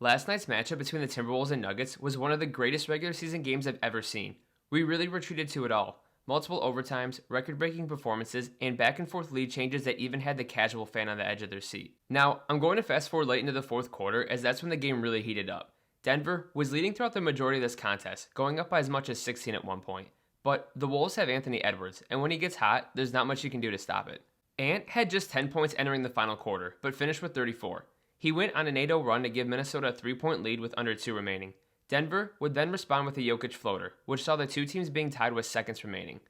Last night's matchup between the Timberwolves and Nuggets was one of the greatest regular season games I've ever seen. We really were treated to it all. Multiple overtimes, record-breaking performances, and back-and-forth lead changes that even had the casual fan on the edge of their seat. Now, I'm going to fast forward late into the fourth quarter as that's when the game really heated up. Denver was leading throughout the majority of this contest, going up by as much as 16 at one point. But the Wolves have Anthony Edwards, and when he gets hot, there's not much you can do to stop it. Ant had just 10 points entering the final quarter, but finished with 34. He went on an 8-0 run to give Minnesota a 3-point lead with under 2 remaining. Denver would then respond with a Jokic floater, which saw the two teams being tied with seconds remaining.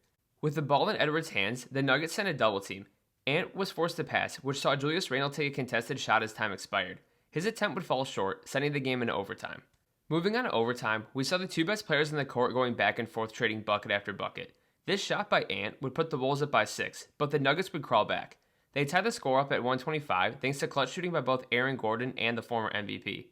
With the ball in Edwards' hands, the Nuggets sent a double team. Ant was forced to pass, which saw Julius Randle take a contested shot as time expired. His attempt would fall short, sending the game into overtime. Moving on to overtime, we saw the two best players in the court going back and forth trading bucket after bucket. This shot by Ant would put the Wolves up by 6, but the Nuggets would crawl back. They tied the score up at 125 thanks to clutch shooting by both Aaron Gordon and the former MVP.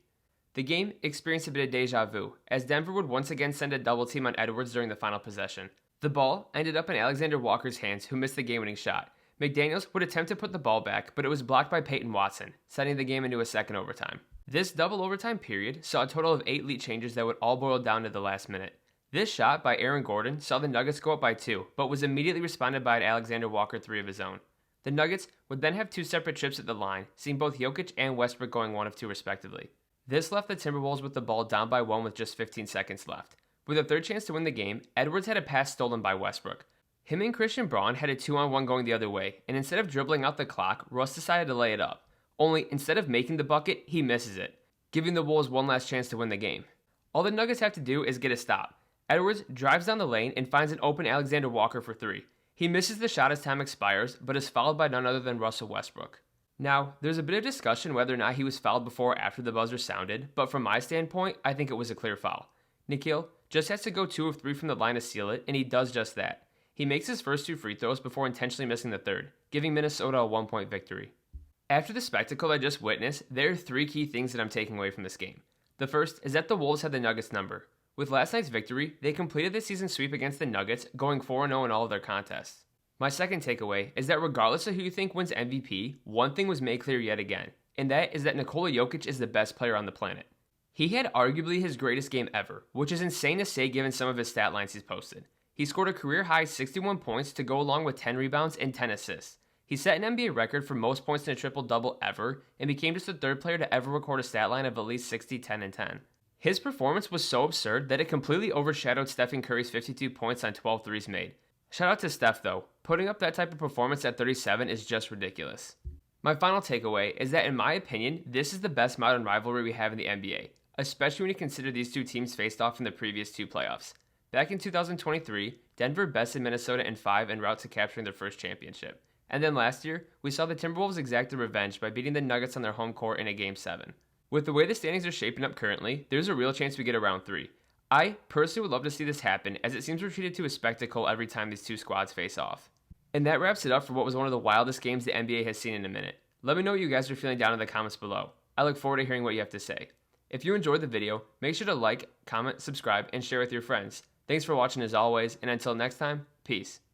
The game experienced a bit of deja vu, as Denver would once again send a double team on Edwards during the final possession. The ball ended up in Alexander Walker's hands, who missed the game-winning shot. McDaniels would attempt to put the ball back, but it was blocked by Peyton Watson, sending the game into a second overtime. This double overtime period saw a total of 8 lead changes that would all boil down to the last minute. This shot by Aaron Gordon saw the Nuggets go up by 2, but was immediately responded by an Alexander Walker 3 of his own. The Nuggets would then have 2 separate trips at the line, seeing both Jokic and Westbrook going 1 of 2 respectively. This left the Timberwolves with the ball down by 1 with just 15 seconds left. With a third chance to win the game, Edwards had a pass stolen by Westbrook. Him and Christian Braun had a 2-on-1 going the other way, and instead of dribbling out the clock, Russ decided to lay it up. Only, instead of making the bucket, he misses it, giving the Wolves one last chance to win the game. All the Nuggets have to do is get a stop. Edwards drives down the lane and finds an open Alexander Walker for 3. He misses the shot as time expires, but is fouled by none other than Russell Westbrook. Now, there's a bit of discussion whether or not he was fouled before or after the buzzer sounded, but from my standpoint, I think it was a clear foul. Nikhil just has to go 2 of 3 from the line to seal it, and he does just that. He makes his first 2 free throws before intentionally missing the third, giving Minnesota a 1-point victory. After the spectacle I just witnessed, there are 3 key things that I'm taking away from this game. The first is that the Wolves had the Nuggets number. With last night's victory, they completed the season sweep against the Nuggets, going 4-0 in all of their contests. My second takeaway is that regardless of who you think wins MVP, one thing was made clear yet again, and that is that Nikola Jokic is the best player on the planet. He had arguably his greatest game ever, which is insane to say given some of his stat lines he's posted. He scored a career-high 61 points to go along with 10 rebounds and 10 assists. He set an NBA record for most points in a triple-double ever, and became just the 3rd player to ever record a stat line of at least 60, 10, and 10. His performance was so absurd that it completely overshadowed Stephen Curry's 52 points on 12 threes made. Shout out to Steph though, putting up that type of performance at 37 is just ridiculous. My final takeaway is that in my opinion, this is the best modern rivalry we have in the NBA, especially when you consider these two teams faced off in the previous 2 playoffs. Back in 2023, Denver bested Minnesota in 5 en route to capturing their first championship. And then last year, we saw the Timberwolves exact their revenge by beating the Nuggets on their home court in a Game 7. With the way the standings are shaping up currently, there's a real chance we get a round 3. I personally would love to see this happen, as it seems we're treated to a spectacle every time these 2 squads face off. And that wraps it up for what was one of the wildest games the NBA has seen in a minute. Let me know what you guys are feeling down in the comments below. I look forward to hearing what you have to say. If you enjoyed the video, make sure to like, comment, subscribe, and share with your friends. Thanks for watching as always, and until next time, peace.